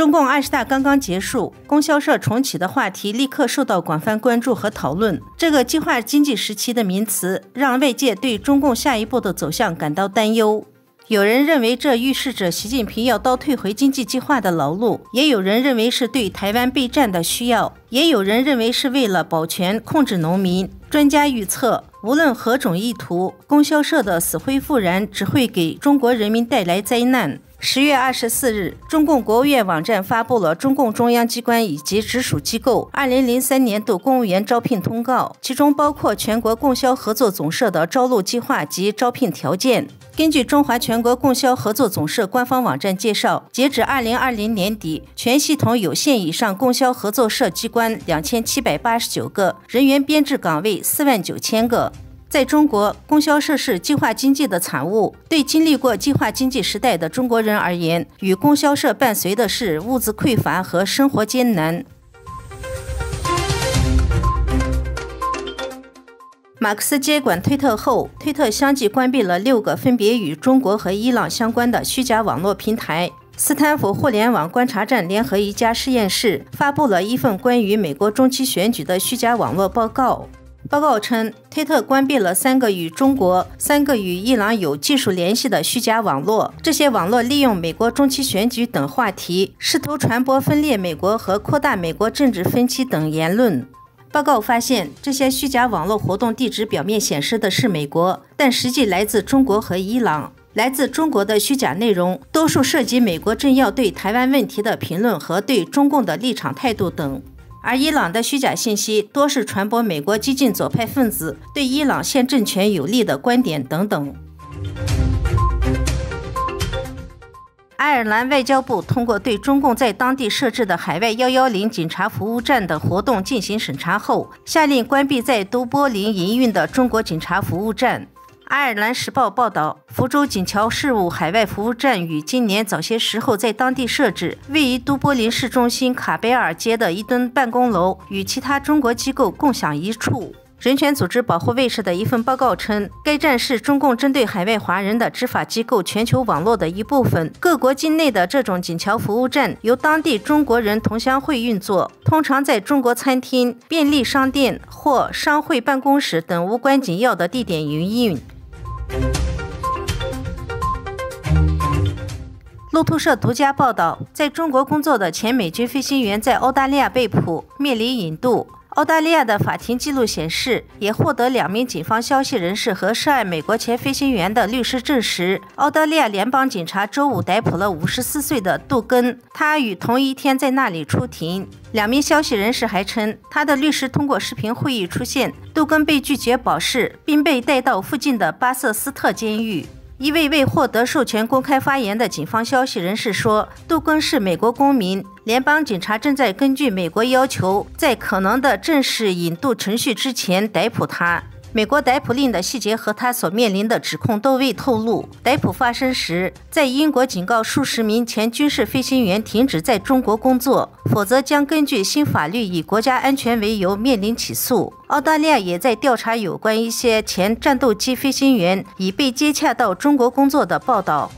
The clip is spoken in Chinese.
中共20大刚刚结束，供销社重启的话题立刻受到广泛关注和讨论。这个计划经济时期的名词，让外界对中共下一步的走向感到担忧。有人认为这预示着习近平要倒退回经济计划的老路，也有人认为是对台湾备战的需要，也有人认为是为了保全控制农民。专家预测，无论何种意图，供销社的死灰复燃只会给中国人民带来灾难。10月24日，中共国务院网站发布了中共中央机关以及直属机构2003年度公务员招聘通告，其中包括全国供销合作总社的招录计划及招聘条件。根据中华全国供销合作总社官方网站介绍，截止2020年底，全系统有限以上供销合作社机关2789个，人员编制岗位49000个。在中国，供销社是计划经济的产物。对经历过计划经济时代的中国人而言，与供销社伴随的是物资匮乏和生活艰难。马克思接管推特后，推特相继关闭了6个分别与中国和伊朗相关的虚假网络平台。斯坦福互联网观察站联合一家实验室发布了一份关于美国中期选举的虚假网络报告。报告称，推特关闭了3个与中国、3个与伊朗有技术联系的虚假网络。这些网络利用美国中期选举等话题，试图传播分裂美国和扩大美国政治分歧等言论。报告发现，这些虚假网络活动地址表面显示的是美国，但实际来自中国和伊朗。来自中国的虚假内容，多数涉及美国政要对台湾问题的评论和对中共的立场态度等。而伊朗的虚假信息多是传播美国激进左派分子对伊朗现政权有利的观点等等。爱尔兰外交部通过对中共在当地设置的海外110警察服务站的活动进行审查后，下令关闭在都柏林营运的中国警察服务站。爱尔兰时报报道，福州警侨事务海外服务站于今年早些时候在当地设置，位于都柏林市中心卡贝尔街的一栋办公楼，与其他中国机构共享一处。人权组织保护卫士的一份报告称，该站是中共针对海外华人的执法机构全球网络的一部分。各国境内的这种警侨服务站由当地中国人同乡会运作，通常在中国餐厅、便利商店或商会办公室等无关紧要的地点营运。路透社独家报道，在中国工作的前美军飞行员在澳大利亚被捕，面临引渡。澳大利亚的法庭记录显示，也获得2名警方消息人士和涉案美国前飞行员的律师证实，澳大利亚联邦警察周五逮捕了54岁的杜根，他于同一天在那里出庭。2名消息人士还称，他的律师通过视频会议出现，杜根被拒绝保释，并被带到附近的巴瑟斯特监狱。一位未获得授权公开发言的警方消息人士说，杜根是美国公民，联邦警察正在根据美国要求，在可能的正式引渡程序之前逮捕他。美国逮捕令的细节和他所面临的指控都未透露。逮捕发生时，在英国警告数十名前军事飞行员停止在中国工作，否则将根据新法律以国家安全为由面临起诉。澳大利亚也在调查有关一些前战斗机飞行员已被接洽到中国工作的报道。